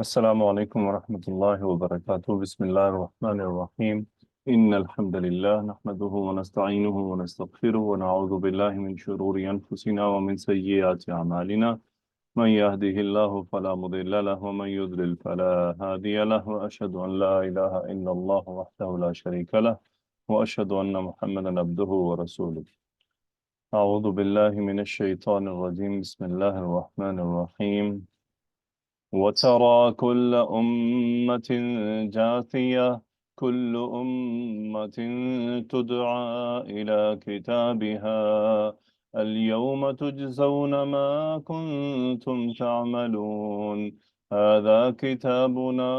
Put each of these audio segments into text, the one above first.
السلام عليكم ورحمة الله وبركاته. بسم الله الرحمن الرحيم. إن الحمد لله نحمده ونستعينه ونستغفره ونعوذ بالله من شرور أنفسنا ومن سيئات أعمالنا. من يهده الله فلا مضل له ومن يضلل فلا هادي له، وأشهد أن لا إله إلا الله وحده لا شريك له، وأشهد أن محمدا عبده ورسوله. أعوذ بالله من الشيطان الرجيم. بسم الله الرحمن الرحيم. وترى كل أمة جاثية، كل أمة تدعى إلى كتابها اليوم تجزون ما كنتم تعملون. هذا كتابنا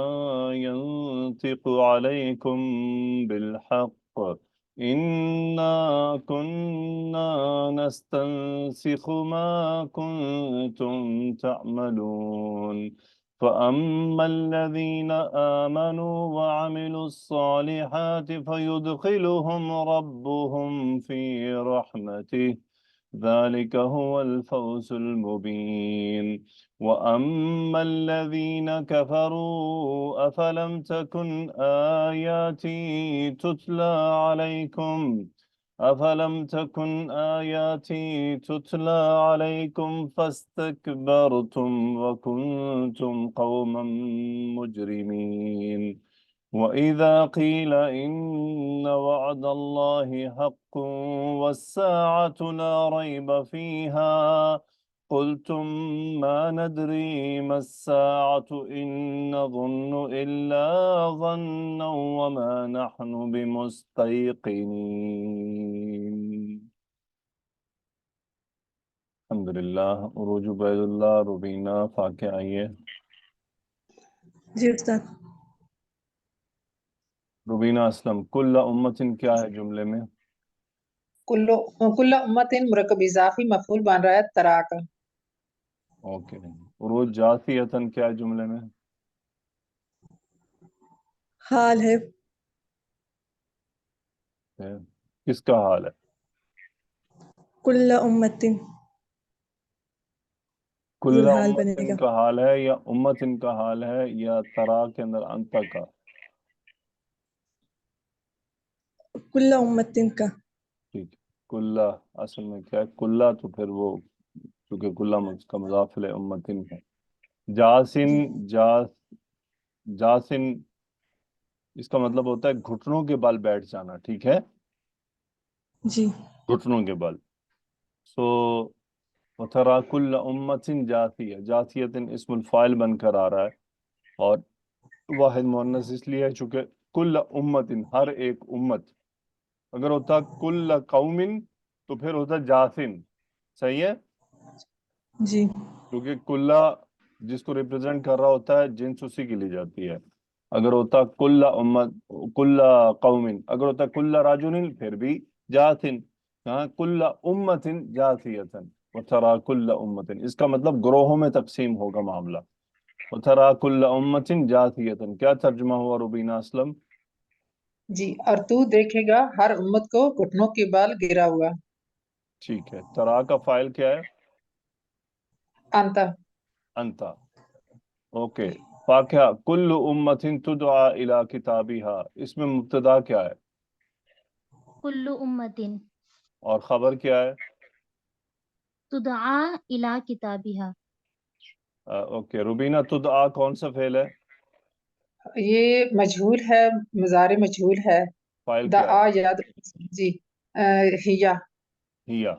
ينطق عليكم بالحق، إنا كنا نستنسخ ما كنتم تعملون. فأما الذين آمنوا وعملوا الصالحات فيدخلهم ربهم في رحمته، ذلك هو الفوز المبين. وأما الذين كفروا أفلم تكن آياتي تتلى عليكم فاستكبرتم وكنتم قوما مجرمين. وإذا قيل إن وعد الله حق والساعة لا ريب فيها قلتم ما ندري ما الساعة إن نظن إلا ظنا وما نحن بمستيقنين. الحمدللہ. عروج عبید اللہ. روبینہ فاقہ آئیے. جی استاد. روبینہ اسلم. کل امتن کیا ہے جملے میں؟ کل امتن مرکب اضافی مفعول بن رہا ہے ترا کا. اوکے. عروج جاثیتن کیا ہے جملے میں؟ حال ہے. کس کا حال ہے؟ کل امتن کل حال بنے امتن گا. کا حال ہے یا امتن کا حال ہے یا ترا کے اندر انت کا؟ کل امتن کا. ٹھیک. کلہ اصل میں کیا ہے؟ کلہ تو پھر وہ چونکہ کلہ اس کا مضاف ہے امتن ہے. جاسن جاسن اس کا مطلب ہوتا ہے گھٹنوں کے بل بیٹھ جانا. ٹھیک ہے. جی. گھٹنوں کے بل. سو وترا کل امتن جاثیہ. جاثیتن اسم الفاعل بن کر آ رہا ہے اور واحد مؤنث اس لیے ہے چونکہ کل امتن ہر ایک امت. اگر ہوتا کل قومن تو پھر ہوتا جاسن. صحیح ہے. جی. کیونکہ کلہ جس کو ریپرزینٹ کر رہا ہوتا ہے جنس اسی کے لیے جاتی ہے. اگر ہوتا کل امت کل قومن، اگر ہوتا کل رجل پھر بھی جاسن. ہاں کل امتن جاثیتن وترا کل امتن اس کا مطلب گروہوں میں تقسیم ہوگا معاملہ. وترا کل امتن جاثیتن کیا ترجمہ ہوا روبینہ اسلم؟ جی. اور تو دیکھے گا ہر امت کو گھٹنوں کے بال گرا ہوا. ٹھیک ہے. ترا کا فاعل کیا ہے؟ انتا. انتا. اوکے. فاقہ کل امتن تدعا الی کتابہا اس میں مبتدا کیا ہے کل امتن اور خبر کیا ہے؟ تدعا الی کتابہا. اوکے. روبینہ تدعا کون سا فعل ہے؟ یہ مجہول ہے، مضارع مجہول ہے. فاعل کیا دعا ہے؟ یاد. جی. ہیا ہیا.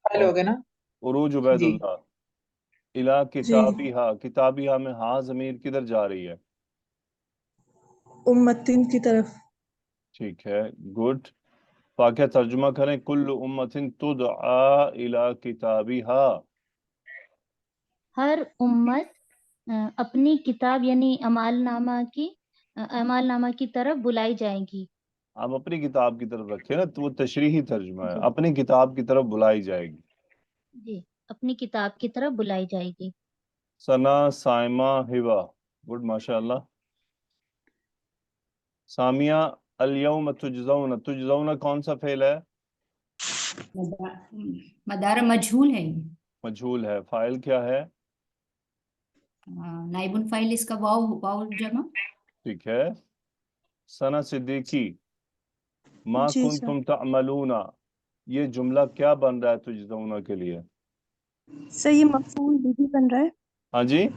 فاعل ہو گئے نا. عروج عبید جی. اللہ. الی کتابہا. کتابہا میں ہاں ضمیر کدھر جا رہی ہے؟ امتن کی طرف. ٹھیک ہے. گڈ. فاقہ ترجمہ کریں. کل امتن تدعا الی کتابہا. ہر امت اپنی کتاب یعنی اعمال نامہ کی طرف بلائی جائے گی. آپ اپنی کتاب کی طرف رکھیں نا تو وہ تشریحی ترجمہ ہے. اپنی کتاب کی طرف بلائی جائے گی. جی اپنی کتاب کی طرف بلائی جائے گی. ثنا سائمہ ہبا. گڈ ماشاء اللہ. سامیہ الیوم تجزون. تجزون کون سا فعل ہے؟ مدار مجہول ہے. مجھول ہے. فاعل کیا ہے؟ नाइबुन फाइल इसका वाव वाव जमा। ठीक है। सना सिद्दीकी, मा जी सर। कुंतुम तअमलूना, ये जुमला क्या बन रहा है तुजज़ौना के लिए? सर ये मफूल बिही बन रहा है। हाँ जी,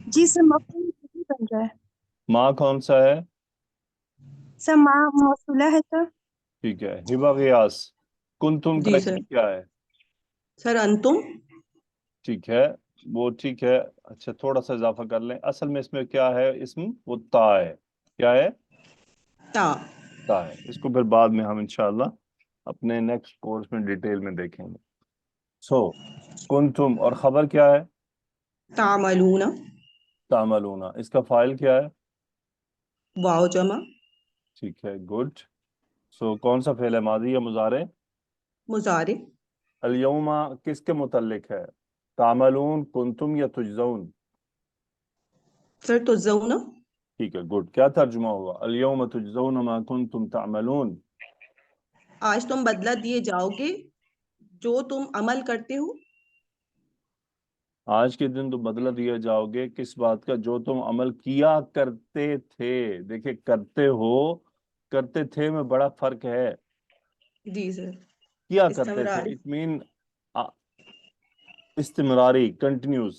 जी सर, मफूल बिही बन रहा है। मा कौन सा है? सर माँ मौसूला है सर। ठीक है। हिबा गियास, कुंतुम का जी इसम सर। क्या है? सर अंतुम। ठीक है, वो ठीक है। अच्छा, थोड़ा सा इजाफा कर लें। असल में इसमें क्या है, इसम वो ता है। क्या है? ता। ता है। इसको फिर बाद में हम इंशाल्लाह अपने नेक्स्ट कोर्स में डिटेल में देखेंगे। सो कुंतुम और खबर क्या है? तामलूना। तामलूना। इसका फाइल क्या है? वाव जमा। ठीक है, गुड। सो कौन सा फेल है, माजी या मुजारे? मुजारे। अल-यौमा किसके मुतल्लिक है? तामलून, कुंतुम या तुजज़ौन? सर तुज़ौना। ठीक है, गुड। क्या तर्जुमा हुआ? अल-यौमा तुजज़ौना मा कुंतुम तामलून। आज तुम बदला दिए जाओगे जो तुम अमल करते हो। आज के दिन तो बदला दिया जाओगे किस बात का? जो तुम अमल किया करते थे। देखिए, करते हो, करते थे में बड़ा फर्क है। जी सर। किया करते थे, इस्तमरार। इट मीन इस्तिमरारी, कंटिन्यूस।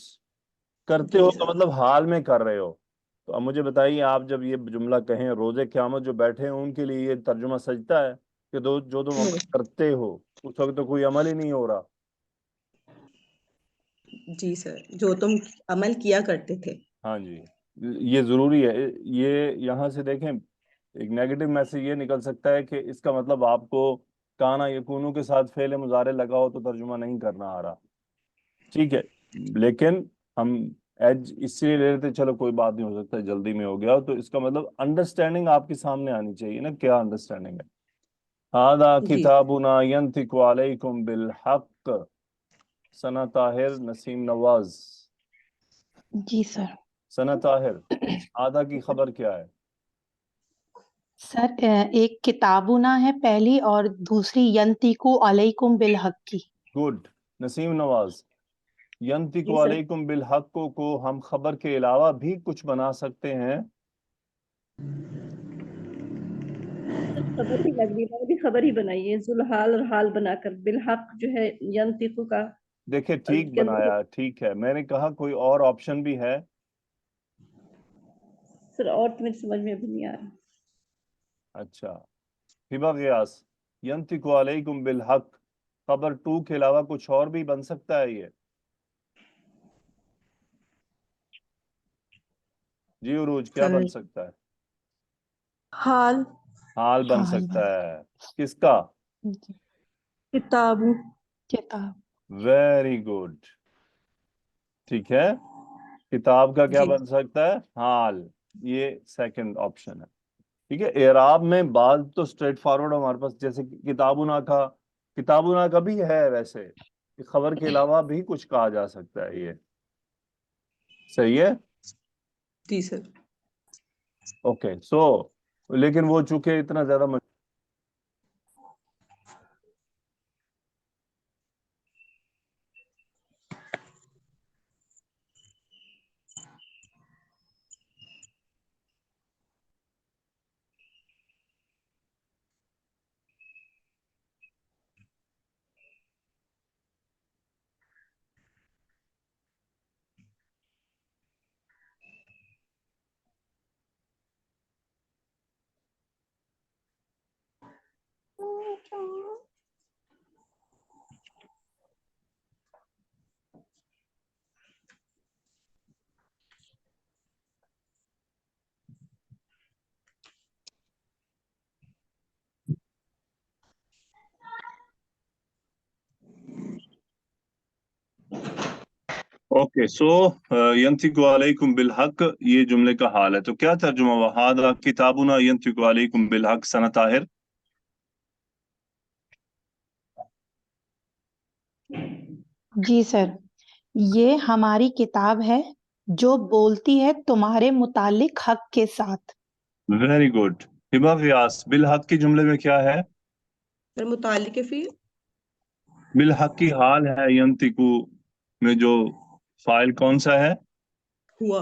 करते जी हो सर। तो मतलब हाल में कर रहे हो। तो अब मुझे बताइए, आप जब ये जुमला कहें, रोजे क़यामत जो बैठे हैं उनके लिए ये तर्जुमा सजता है कि जो तुम अमल नहीं। करते हो? उस वक्त तो कोई अमल ही नहीं हो रहा। जी सर, जो तुम अमल किया करते थे। हाँ जी, ये जरूरी है। ये यहाँ से देखें, एक नेगेटिव मैसेज ये निकल सकता है कि इसका मतलब आपको काना यकूनू के साथ फेल मुजारे लगाओ तो तर्जुमा नहीं करना आ रहा। ठीक है, लेकिन हम एज इसलिए ले लेते, चलो कोई बात नहीं, हो सकता है जल्दी में हो गया, तो इसका मतलब अंडरस्टैंडिंग आपके सामने आनी चाहिए ना, क्या अंडरस्टैंडिंग है। हादा जी। किताबुना यंतिकु अलैकुम बिल हक। सना ताहिर, नसीम नवाज। जी सर। सना ताहिर, आधा की खबर क्या है? सर एक किताबुना है पहली और दूसरी यंतिकु अलैकुम बिल हक्की। गुड। नसीम नवाज, यंतिकु जी सर। अलैकुम बिल हक को हम खबर के अलावा भी कुछ बना सकते हैं। खबर ही लग रही है, मैंने भी खबर ही बनाई है, जुलहाल और हाल बनाकर बिलहक जो है यंतिकु का। देखिए, ठीक यंतिकु। बनाया, ठीक है। मैंने कहा कोई और ऑप्शन भी है? सर और तो मेरी समझ में भी नहीं आ रहा। अच्छा, हिबा गियास, यंतिकु अलैकुम बिल हक, खबर टू के अलावा कुछ और भी बन सकता है ये? जी उरूज, क्या सर बन सकता है? हाल। हाल बन हाल सकता बन है। किसका? जी, किताबु। किताब। Very good. ठीक है, किताब का क्या जी। बन सकता है? हाल। ये सेकंड ऑप्शन है। ठीक है, एराब में बात तो स्ट्रेट फॉरवर्ड हमारे पास, जैसे कि किताबुना का भी है वैसे, कि खबर के अलावा भी कुछ कहा जा सकता है। ये सही है। जी सर। ओके, सो लेकिन वो चूंकि इतना ज्यादा ओके। सो यंतिकु अलैकुम बिल हक, ये जुमले का हाल है। तो क्या तर्जुमा हुआ? हादा किताबुना यंतिकु अलैकुम बिल हक। सना ताहिर। जी सर, ये हमारी किताब है जो बोलती है तुम्हारे मुतालिक हक के साथ। Very good. हिबा व्यास, बिल हक के जुमले में क्या है? सर मुतालिक फिर। बिल हक की हाल है। यंतिकु में जो फाइल कौन सा है? हुआ।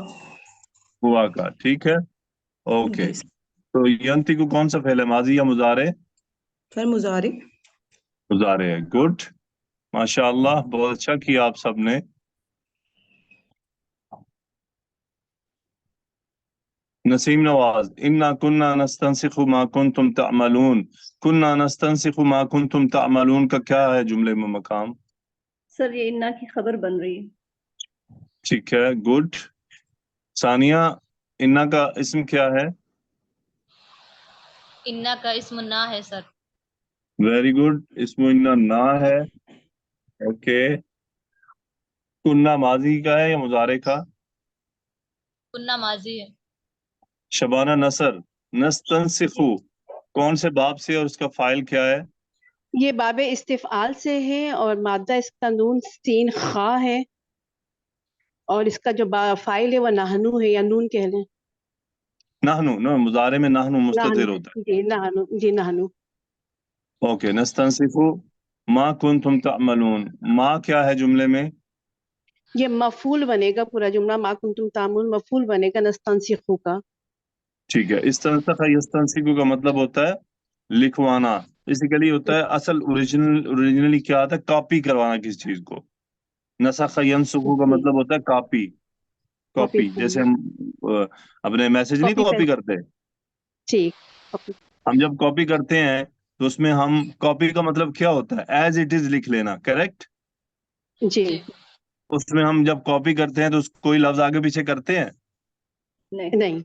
हुआ का, ठीक है, ओके। जी तो यंतिकु कौन सा फेल है, माजी या मुजारे? सर, मुजारे। मुजारे है, गुड, माशाअल्लाह, बहुत अच्छा किया आप सबने। नसीम नवाज, इन्ना कुन्ना नस्तंसिखु मा कुंतुम तअमलून, कुन्ना नस्तंसिखु मा कुंतुम तअमलून का क्या है जुमले में मकाम? सर ये इन्ना की खबर बन रही है। ठीक है, गुड। सानिया, इन्ना का इसम क्या है? इन्ना का इस्म ना है सर। वेरी गुड, इसमें इन्ना ना है, ओके। कुन्ना माजी का है या मुजारे का? कुन्ना माजी है। शबाना नसर, नस्तंसिखु कौन से बाब से और उसका फाइल क्या है? ये बाब इस्तिफआल से है और मादा इसका नून सीन खा है, और इसका जो फाइल है वो नहनु है, या नून कह लें। नहनु, नो, मुजारे में नहनु मुस्ततिर नहनु, होता जी नहनु, जी नहनु। है, ओके। नस्तंसिखु मा कुंतुम तअमलून, मा क्या है जुमले में? ये मफूल बनेगा, पूरा जुमला मा कुंतुम तामुल मफूल बनेगा नस्तंसिखु का। ठीक है, इस्तंसखा यस्तंसिखु का मतलब होता है लिखवाना, बेसिकली होता है, असल ओरिजिनली क्या आता है, कॉपी करवाना किसी चीज को। नसखा यनसुखु का जी, मतलब होता है कॉपी, कॉपी कॉपी, जैसे करना, हम अपने मैसेज नहीं कॉपी कर, कॉपी करते, ठीक, कॉपी, हम जब कॉपी करते हैं तो उसमें हम, कॉपी का मतलब क्या होता है, एज इट इज लिख लेना, करेक्ट। जी जी उसमें हम जब कॉपी करते हैं तो कोई लफ्ज आगे पीछे करते हैं, नहीं नहीं,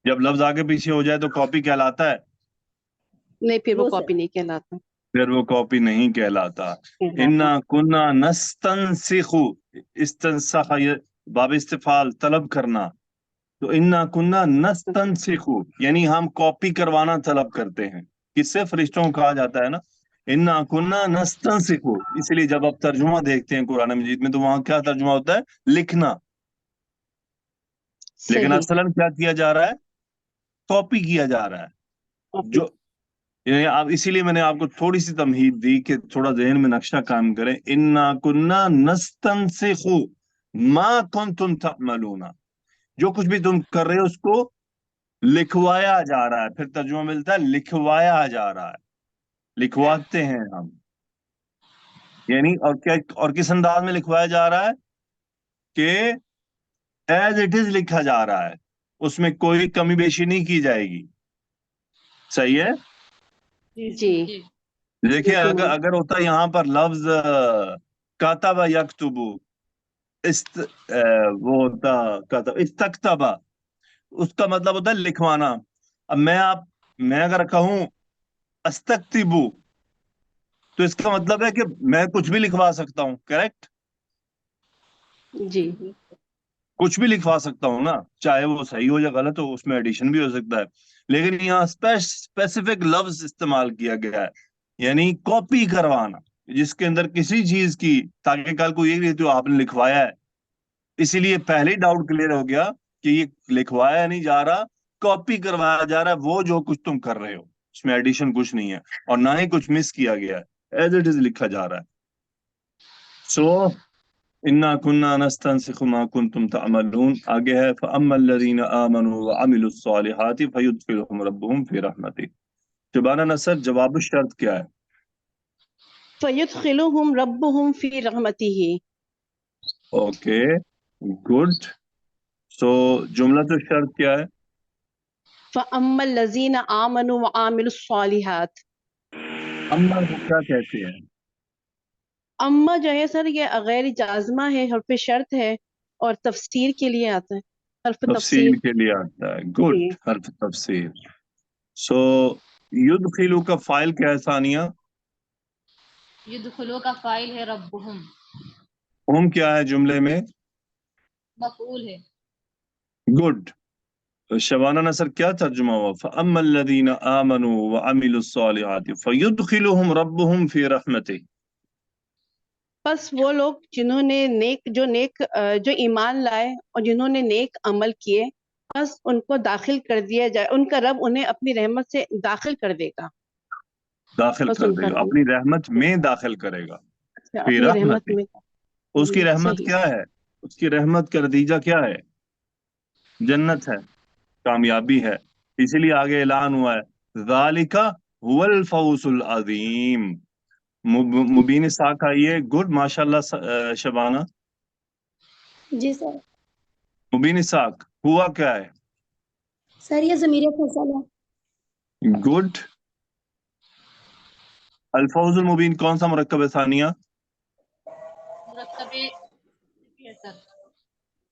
जब लफ्ज आगे पीछे हो जाए तो कॉपी कहलाता है, नहीं फिर वो नो सर। कॉपी नहीं कहलाता। फिर वो कॉपी नहीं कहलाता। इन्ना कुन्ना नस्तंसिखु, इस्तंसखा ये बाब इस्तिफाल, तलब करना, तो इन्ना कुन्ना नस्तंसिखु यानी हम कॉपी करवाना तलब करते हैं, किससे? फरिश्तों को कहा जाता है ना, इन्ना कुन्ना नस्तंसिखु। इसलिए जब आप तर्जुमा देखते हैं कुरान मजीद में तो वहां क्या तर्जुमा होता है, लिखना, लेकिन सही, असलन क्या किया जा रहा है, कॉपी किया जा रहा है। कॉपी, जो यानी आप, इसीलिए मैंने आपको थोड़ी सी तमहीद दी कि थोड़ा जहन में नक्शा कायम करें। इन्ना कुन्ना नस्तंसिखु मा कुंतुम तअमलूना, जो कुछ भी तुम कर रहे हो उसको लिखवाया जा रहा है, फिर तर्जुमा मिलता है लिखवाया जा रहा है, लिखवाते हैं हम, यानी और क्या, और किस अंदाज में लिखवाया जा रहा है कि एज इट इज लिखा जा रहा है, उसमें कोई कमी बेशी नहीं की जाएगी, सही है। जी जी जी देखिए, बिल्कुल अगर नहीं। अगर होता यहाँ पर लफ्ज कातबा यक्तुबु, वो होता कातब, इस्तक्तबा, उसका मतलब होता है लिखवाना। अब मैं अगर कहूं अस्तक्तिबु, तो इसका मतलब है कि मैं कुछ भी लिखवा सकता हूं, करेक्ट, जी कुछ भी लिखवा सकता हूं ना, चाहे वो सही हो या गलत हो, उसमें एडिशन भी हो सकता है। लेकिन यहाँ स्पेसिफिक लफ्ज इस्तेमाल किया गया है, यानी कॉपी करवाना, जिसके अंदर किसी चीज की, ताकि कल को ये नहीं तो आपने लिखवाया है, इसीलिए पहले ही डाउट क्लियर हो गया कि ये लिखवाया नहीं जा रहा, कॉपी करवाया जा रहा है, वो जो कुछ तुम कर रहे हो उसमें एडिशन कुछ नहीं है और ना ही कुछ मिस किया गया है, एज इट इज लिखा जा रहा है। सो इन्ना कुन्ना नस्तंसिखु मा कुंतुम तअमलून, आगे है फअम्मल्लज़ीना आमनू व अमिलुस्सालिहाति फयुदखिलुहुम रब्बुहुम फी रहमतिह। शबाना नसर, जवाब शर्त क्या है? फयुदखिलुहुम रब्बुहुम फी रहमतिही। Okay, good. सो जुमला तो शर्त क्या है? फअम्मल लज़ीना आमनू व आमिलुस्सालिहात। अम्मा को क्या कहते हैं? अम्मा जो है सर, ये गैर जाज़मा है, हर्फ शर्त है, और तफसीर के लिए आता है, हर्फ तफसील तफसीर। के लिए आता है, गुड, जी हर्फ तफसील। सो युदखिलु का फाइल क्या है सानिया? युदखुलू का फाइल है रब्बुहुम, हम क्या है जुमले में? मफऊल है। गुड। शबाना नसर, क्या तर्जुमा हुआ? फअम्मल्लज़ीना आमनू व अमिलुस्सालिहाति फयुदखिलुहुम रब्बुहुम फी रहमतिह। बस वो लोग जिन्होंने जो ईमान लाए और जिन्होंने नेक अमल किए, बस उनको दाखिल कर दिया जाए, उनका रब उन्हें अपनी रहमत से दाखिल कर देगा, दाखिल बस कर उनका देगा, रब अपनी रहमत में दाखिल करेगा, फी अपनी रहमत रहमतिह। में। उसकी जी रहमत सही, क्या है? उसकी रहमत का नतीजा क्या है? जन्नत है, कामयाबी है, इसीलिए आगे ऐलान हुआ है ज़ालिका हुवल फौजुल अज़ीम। मुबीन साक आइए, गुड माशाल्लाह। शबाना, जी सर। मुबीन साक हुआ क्या है? सर ये ज़मीर फसल है। गुड। अल फौजुल मुबीन कौन सा मुरक्कब है सानिया? मुरक्कबे है सर,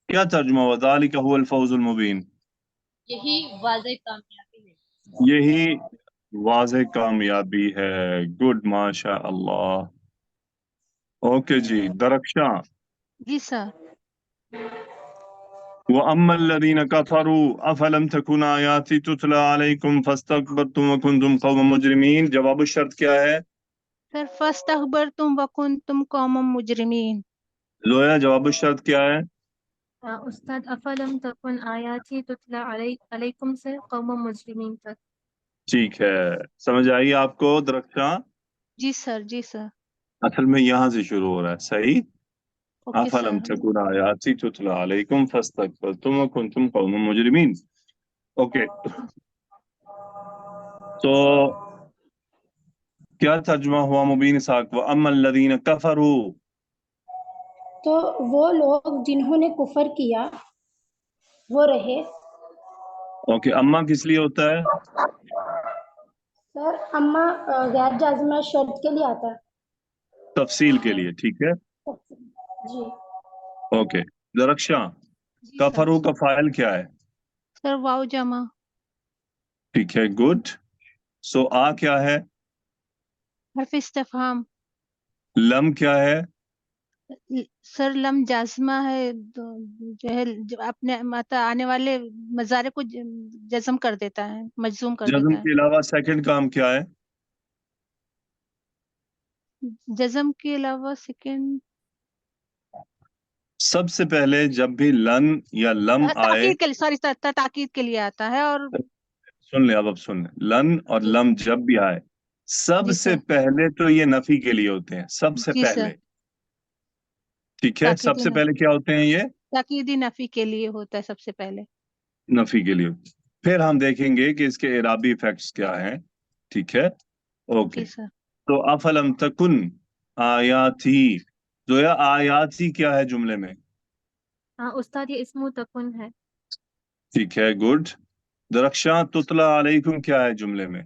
क्या तर्जुमा हुआ ज़ालिका हुवल फौजुल मुबीन? यही वाज़े कामयाबी है। यही वाज़े कामयाबी है। गुड माशा अल्लाह। ओके जी, दरख्शां। जी सर। وأما الذين كفروا أفلم تكن آياتي تتلى عليكم فاستكبرتم وكنتم قوما مجرمين। जवाब शर्त क्या है? सर फस्तकबरतुम वकुंतुम कौमम मुजरिमीन। जोया, जवाब शर्त क्या है? उस्ताद अफलम तकुन आयाती तुतला अलैकुम से कौम मुजरिमीन तक। ठीक है, समझ आई आपको दरख्शां? जी सर, जी सर। असल में यहाँ से शुरू हो रहा है, सही। Okay अफलम sir. तकुन आयाती तुतला अलैकुम फस्तकबरतुम वकुंतुम कौमा मुजरिमीन। ओके, तो क्या तर्जुमा हुआ मुबीन साक? व अम्मल लदीन कफरू। तो वो लोग जिन्होंने कुफर किया वो रहे। ओके, अम्मा किस लिए होता है? सर अम्मा गैर जाज़िमा शर्त के लिए आता है। तफसील के लिए, ठीक है। जी। ओके, दरख्शां, जी सर। कफरू का फाइल क्या है? सर वाव जमा। ठीक है, गुड। सो आ क्या है? हर्फ इस्तिफहाम। लम क्या है? सर लम जाज़मा है, तो जो है अपने मतलब आने वाले मज़ारे को जज़म कर देता है, मजज़ूम कर जज़म देता है। के अलावा सेकंड काम क्या है? जज़म के अलावा सेकंड सबसे पहले जब भी लन या लम आए, ताकीद के लिए, सॉरी सर, ताकीद के लिए आता है। और सुन ले, अब सुन ले, लन और जी, लम जब भी आए, जी सबसे सर। पहले तो ये नफी के लिए होते हैं, सबसे जी सर। पहले। ठीक है, ताकीदी सबसे पहले क्या होते हैं ये? ताकीदी नफी के लिए होता है सबसे पहले। नफी के लिए। फिर हम देखेंगे कि इसके इराबी इफेक्ट्स क्या हैं। ठीक है, ओके। जी सर। तो अफलम तकुन आयाती, जो या आयाती क्या है जुमले में? हाँ उस्ताद ये इस्मु तकुन है। ठीक है, गुड। दरख्शां, तुतला अलैकुम क्या है जुमले में?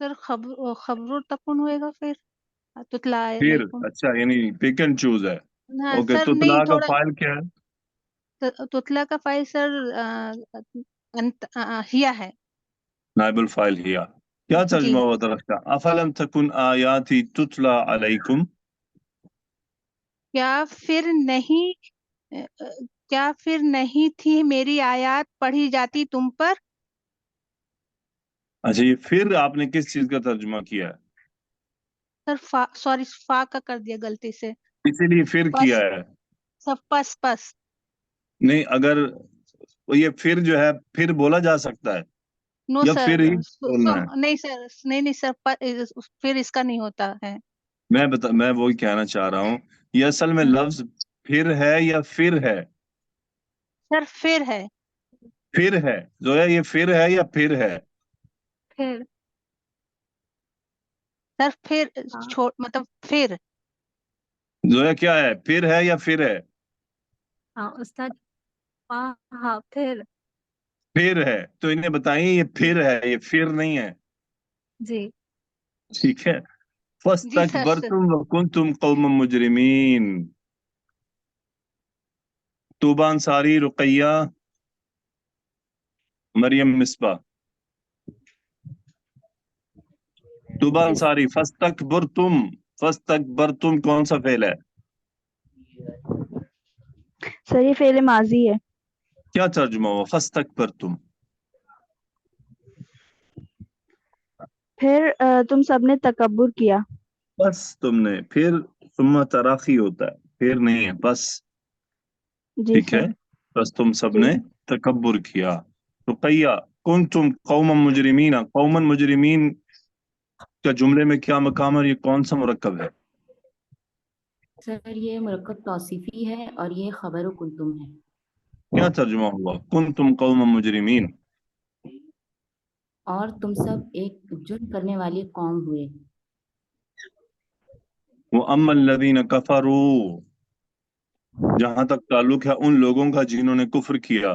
सर खबरुर तकुन होएगा फिर तुतला फिर अलैकुम। अच्छा, यानी पिक एंड चूज है। हाँ ओके, सर, नहीं तुतला का थोड़ा फाइल क्या है? तुतला का फाइल सर हिया है। नाइबुल फाइल हिया। क्या जी। तर्जुमा हुआ दरख्शां? अफलम तकुन आयाती तुतला अलैकुम। क्या फिर नहीं क्या फिर नहीं थी मेरी आयत पढ़ी जाती तुम पर। अच्छा, ये फिर आपने किस चीज का तर्जुमा किया है? सर सॉरी, फा का कर दिया गलती से। इसीलिए फिर किया पस, है। सब पस। नहीं, अगर ये फिर जो है फिर बोला जा सकता है, नो या सर, फिर ही बोलना है? नहीं सर, नहीं सर, फिर इसका नहीं होता है। मैं वही कहना चाह रहा हूँ, ये असल में लफ्ज फिर है या फिर है? सर फिर है। फिर है। जोया, ये फिर है या फिर है? फिर सर फिर हाँ छोड़ मतलब फिर। जोया, क्या है, फिर है या फिर है? हाँ उस्ताद हाँ हाँ फिर है, तो इन्हें बताइए ये फिर है, ये फिर नहीं है। जी। ठीक है, जी सर। फस्तकबरतुम व कुंतुम कौमम मुजरिमीन। तूबा अंसारी, रुकैया, मरियम मिसबा। तूबा अंसारी, फस्तकबरतुम कौन सा फेल है? सर ये फेल माजी है। क्या तर्जुमा हुआ फस्तकबरतुम? फिर तुम सबने तकब्बुर किया। बस तुमने, फिर सुम्मा तराखी होता है, फिर नहीं है, बस। जी ठीक है, सर। बस तुम जी। सबने तकब्बुर किया। रुकैया, कुंतुम कौमन मुजरिमीन, कौमन मुजरिमीन का जुमले में क्या मकाम है, ये कौन सा मुरक्कब है? सर ये मुरक्कब तौसीफी है और ये खबर कुंतुम है। क्या तर्जुमा हुआ? कुंतुम कौमन मुजरिमीन। और तुम सब एक जुर्म करने वाली कौम हुए। वो अम्मल लदीन कफरू, जहां तक ताल्लुक है उन लोगों का जिन्होंने कुफ्र किया।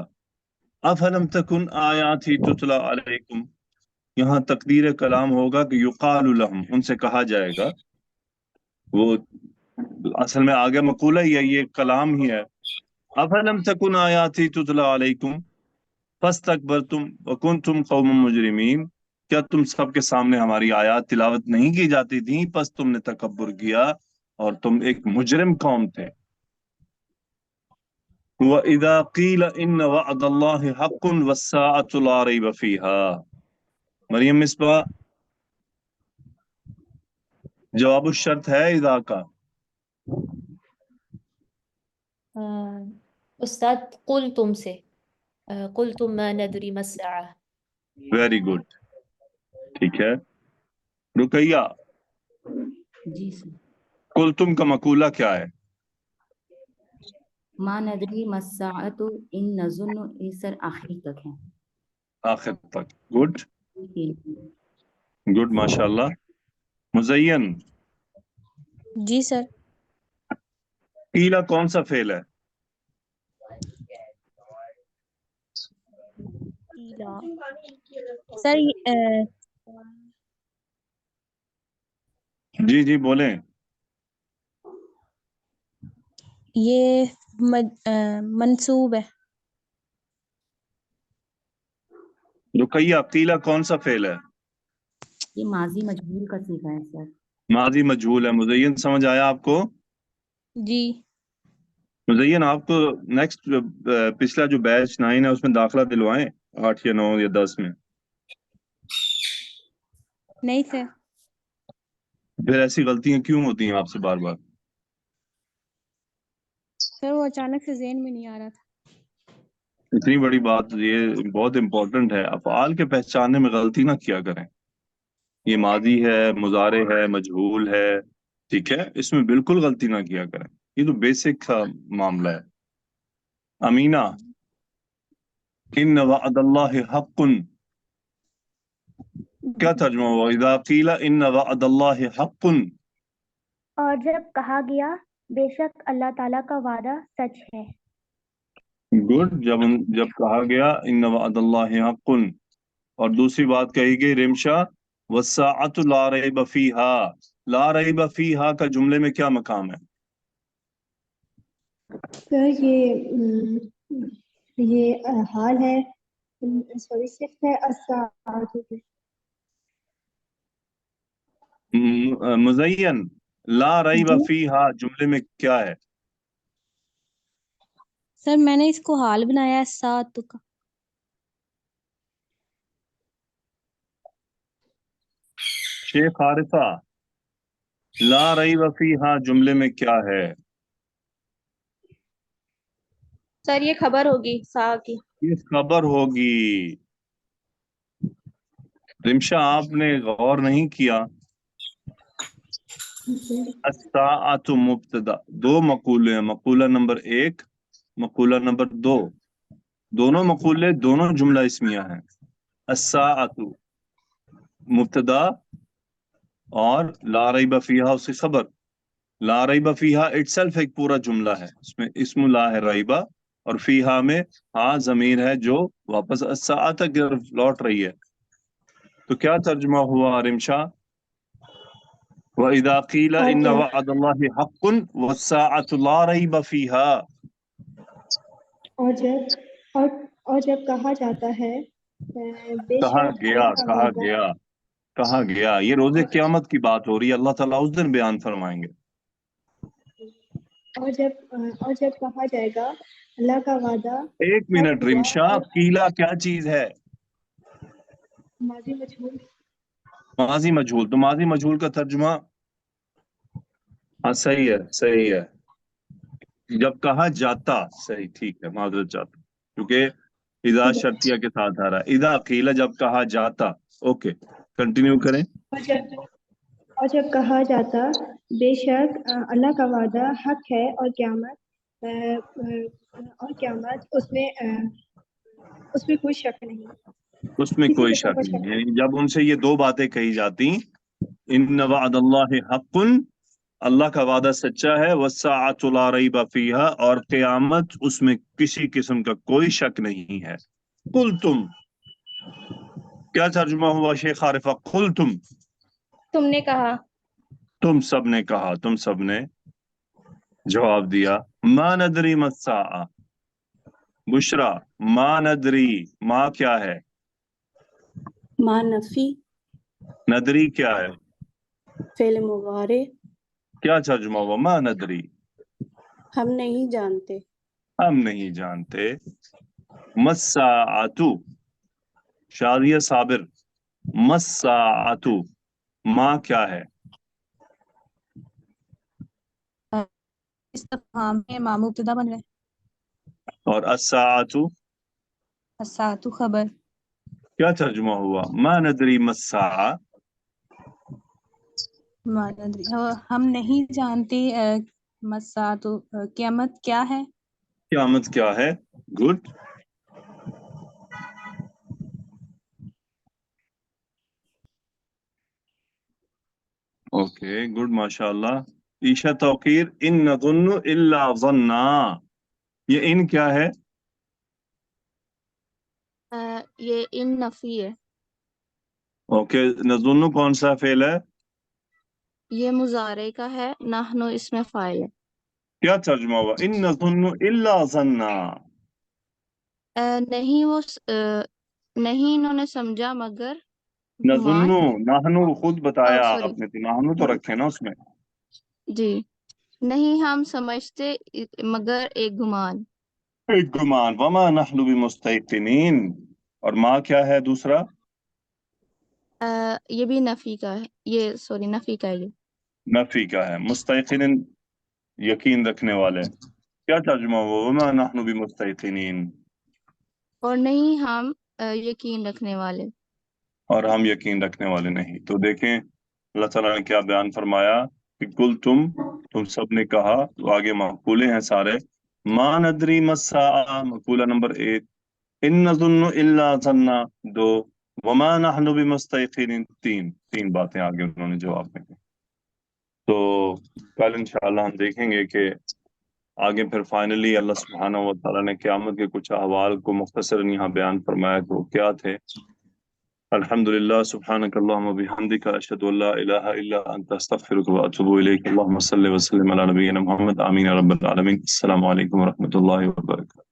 अफलम तकुन आयाती तुतला अलैकुम, यहाँ तकदीर कलाम होगा कि युकालु लहुम, उनसे कहा जाएगा। वो असल में आगे मकूला ही है, ये कलाम ही है। अफलम तकुन आयाती तुतला अलैकुम फस्तकबरतुम व कुंतुम कौमन मुजरिमीन, क्या तुम सबके सामने हमारी आयात तिलावत नहीं की जाती थी, बस तुमने तकब्बुर किया और तुम एक मुजरिम कौम थे। व इदा कील इन वअदल्लाहि हक्कुन वस्साअतु ला रैब फीहा। मरियम मिसबा, जवाब शर्त है इदा का। उस्ताद कुल तुमसे कुल तुम मा नदरी मस्सा। वेरी गुड, ठीक है। रुकैया, जी सर। कुल तुम का मकूला क्या है? मा नदरी मस्साअतु इन नज़ुन्नु, ये सर आखिरी तक है। आखिर तक, गुड गुड, माशाल्लाह। मुज़य्यन, जी सर। कीला कौन सा फेल है? सर जी जी बोलें। ये मंसूब है। रुकैया, कीला कौन सा फेल है? ये माजी मजबूर का सीखा है सर। माजी मजहूल है। मुज़य्यन, समझ आया आपको? जी। मुज़य्यन, आपको नेक्स्ट पिछला जो बैच 9 है उसमें दाखिला दिलवाएं, 8 या 9 या 10 में। नहीं सर। फिर ऐसी गलतियां क्यों होती हैं आपसे बार बार? सर वो अचानक से ज़हन में नहीं आ रहा था। इतनी बड़ी बात, ये बहुत इंपॉर्टेंट है। अफ़आल के पहचानने में गलती ना किया करें। ये माजी है, मुजारे है, मजहूल है, ठीक है, इसमें बिल्कुल गलती ना किया करें। ये तो बेसिक मामला है। अमीना, इन वअदल्लाहि हक्कुन, क्या तर्जुमा हुआ? इज़ा क़ीला इन वअदल्लाहि हक्कुन। और जब कहा गया बेशक अल्लाह ताला का वादा सच है। गुड, जब कहा गया इन वअदल्लाहि हक्कुन, और दूसरी बात कही गई रिमशा, वस्साअतु ला रैब फीहा। ला रैब फीहा का जुमले में क्या मकाम है? सर ये हाल है, सॉरी सिर्फ है अस्साअतु पे। मुज़य्यन, ला रैब जी फीहा जुमले में क्या है? सर मैंने इसको हाल बनाया है सात का। शेख आरिफा, ला रैब फीहा जुमले में क्या है? सर ये खबर होगी सा की। ये खबर होगी। रिमशा, आपने गौर नहीं किया, अस्साअतु मुब्तदा, दो मकूले हैं, मकूला नंबर 1, मकूला नंबर 2, दोनों मकूले दोनों जुमला इस्मिया हैं। अस्साअतु मुब्तदा और ला रैब फीहा उसकी खबर। ला रैब फीहा इटसेल्फ एक पूरा जुमला है, उसमें इस्मु ला है रैबा, और फीहा में हाँ जमीर है जो वापस अस्साअत की तरफ लौट रही है। तो क्या तर्जुमा हुआ रिमशा? व इदा क़ीला और इन्न जब वअदल्लाहि हक्कुन वस्साअतु ला रैब फीहा। और जब और जब कहा जाता है कहा बेशक गया, अल्लाह का कहा वादा। गया, कहा गया, ये रोजे क़यामत की बात हो रही है, अल्लाह ताला उस दिन बयान फरमाएंगे। और जब कहा जाएगा अल्लाह का वादा एक हक मिनट हुआ रिमशा, और कीला क्या चीज है? माजी मजहूल। माजी मजहूल, तो माजी मजहूल का तर्जुमा, हाँ सही है, सही है, जब कहा जाता, सही, ठीक है, माजरत जाता, क्योंकि इदा शर्तिया के साथ आ रहा है। इदा कीला जब कहा जाता। ओके, कंटिन्यू करें। और जब कहा जाता बेशक अल्लाह का वादा हक है और क़यामत اور قیامت اس میں کوئی شک نہیں، اس میں کسی کوئی قسم شک کا نہیں شک ہے. یعنی جب ان سے یہ دو باتیں کہی جاتی، ان وعد اللہ حق، اللہ کا وعدہ سچا ہے، والساعۃ لا ریب فیہا، اور قیامت اس میں کسی قسم کا کوئی شک نہیں ہے. قلتم، کیا ترجمہ ہوا شیخ عارفہ؟ قلتم، تم نے کہا. تم سب نے کہا، تم سب نے جواب دیا. ما ندری ما الساعہ. بشرا، ما ندری، ما کیا ہے؟ ما نفی، ندری کیا ہے؟ فعل مضارع، کیا ترجمہ ہوا ما ندری؟ ہم نہیں جانتے. ہم نہیں جانتے. مساعتو، شاذیہ صابر، مساعتو، ما کیا ہے؟ استفہام ہے، ما مبتدا بن رہا ہے، اور الساعتو الساعۃ خبر. کیا ترجمہ ہوا؟ ما ندری ما الساعہ. ما ندری، ہم نہیں جانتے مساعۃ، قیامت کیا ہے. قیامت کیا ہے؟ گڈ. اوکے گڈ، ماشاء اللہ. عیشا توقیر، ان نظن الا ظنا. یہ ان کیا ہے؟ یہ ان نفی ہے، اوکے، نظن کون سا فعل ہے؟ یہ مضارع کا ہے، نحن اس میں فاعل ہے. کیا ترجمہ ہوا؟ ان نظن الا ظنا. نہیں نہیں انہوں نے سمجھا مگر نظن، گمان. نحن خود بتایا سوری، آپ نے، تو نحن تو رکھے نا اس میں. جی نہیں ہم سمجھتے مگر ایک گمان. ایک گمان. وما نحن بمستيقنين. اور ما کیا ہے دوسرا؟ یہ بھی نفی کا ہے، یہ سوری نفی کا ہے یہ. نفی کا ہے. مستيقن یقین رکھنے والے. کیا ترجمہ ہوا؟ وما نحن بمستيقنين. اور نہیں ہم یقین رکھنے والے. اور ہم یقین رکھنے والے نہیں. تو دیکھیں اللہ تعالیٰ نے کیا بیان فرمایا کہ کل تم سب نے کہا. تو آگے مقولے ہیں سارے. ما ندری ما الساعہ، مقولہ نمبر 1. ان نظن الا ظنا 2. وما نحن بمستيقنين 3 باتیں آگے انہوں نے جواب میں. تو کل انشاءاللہ ہم دیکھیں گے کہ آگے پھر فائنلی اللہ سبحانہ و تعالیٰ نے قیامت کے کچھ احوال کو مختصراً یہاں بیان فرمایا تو کیا تھے. الحمدللہ، سبحانک اللہم وبحمدک، اشہد ان لا الہ الا انت، استغفرک واتوب الیک. اللہم صلی وسلم علی نبینا محمد. آمین یا رب العالمین. السلام علیکم ورحمۃ اللہ وبرکاتہ.